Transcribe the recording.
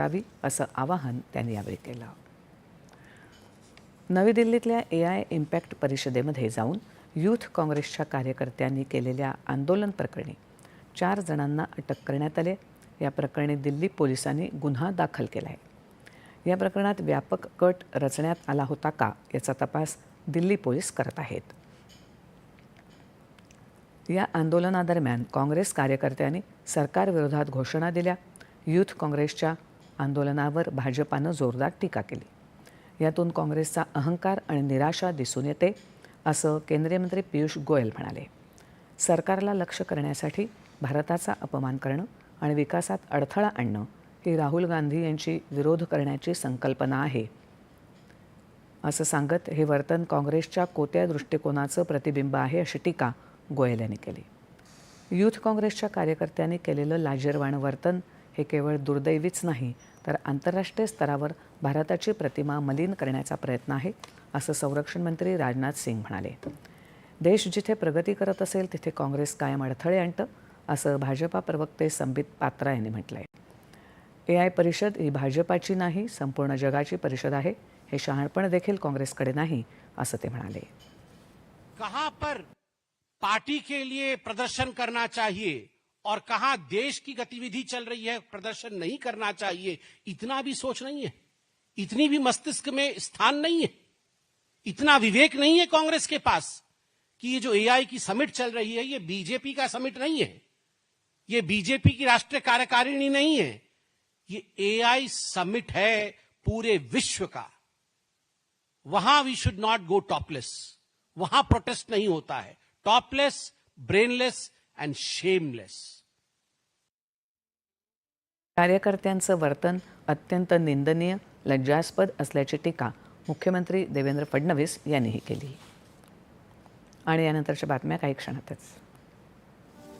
करावी असं आवाहन त्यांनी यावेळी केलं. नवी दिल्लीतल्या AI इम्पॅक्ट परिषदेमध्ये जाऊन यूथ काँग्रेसच्या कार्यकर्त्यांनी केलेल्या आंदोलन प्रकरणी 4 जणांना अटक करण्यात आली. या प्रकरणी दिल्ली पोलिसांनी गुन्हा दाखल केला आहे. या प्रकरणात व्यापक कट रचण्यात आला होता का याचा तपास दिल्ली पोलीस करत आहेत. या आंदोलनादरम्यान काँग्रेस कार्यकर्त्यांनी सरकारविरोधात घोषणा दिल्या. यूथ काँग्रेसच्या आंदोलनावर भाजपानं जोरदार टीका केली. यातून काँग्रेसचा अहंकार आणि निराशा दिसून येते असं केंद्रीय मंत्री पियुष गोयल म्हणाले. सरकारला लक्ष्य करण्यासाठी भारताचा अपमान करणं आणि विकासात अडथळा आणणं ही राहुल गांधी यांची विरोध करण्याची संकल्पना आहे असं सांगत हे वर्तन काँग्रेसच्या कोत्या दृष्टिकोनाचं प्रतिबिंब आहे अशी टीका गोयल यांनी केली. यूथ काँग्रेसच्या कार्यकर्त्यांनी केलेलं लाजिरवाणं वर्तन हे केवळ दुर्दैवीच नाही तर आंतरराष्ट्रीय स्तरावर भारताची प्रतिमा मलिन करण्याचा प्रयत्न आहे असं संरक्षण मंत्री राजनाथ सिंग म्हणाले. देश जिथे प्रगती करत असेल तिथे काँग्रेस कायम अडथळे आणतं असं भाजपा प्रवक्ते संबित पात्रा यांनी म्हटलं आहे. AI परिषद ही भाजपाची नाही संपूर्ण जगाची परिषद आहे. हे शहाणपण देखील काँग्रेसकडे नाही असं ते म्हणाले. कहां पर पार्टी के लिए प्रदर्शन करना चाहिए और कहां देश की गतिविधि चल रही है प्रदर्शन नहीं करना चाहिए, इतना भी सोच नहीं है, इतनी भी मस्तिष्क में स्थान नहीं है, इतना विवेक नहीं है कांग्रेस के पास कि ये जो AI की समिट चल रही है ये बीजेपी का समिट नहीं है, ये बीजेपी की राष्ट्रीय कार्यकारिणी नहीं है, ये AI समिट है पूरे विश्व का. वहां we should not go topless. वहां प्रोटेस्ट नहीं होता है. Topless, brainless and shameless. कार्यकर्त्यांचं वर्तन अत्यंत निंदनीय, लज्जास्पद असल्याची टीका मुख्यमंत्री देवेंद्र फडणवीस यांनीही केली. आणि यानंतरच्या बातम्या काही क्षणातच.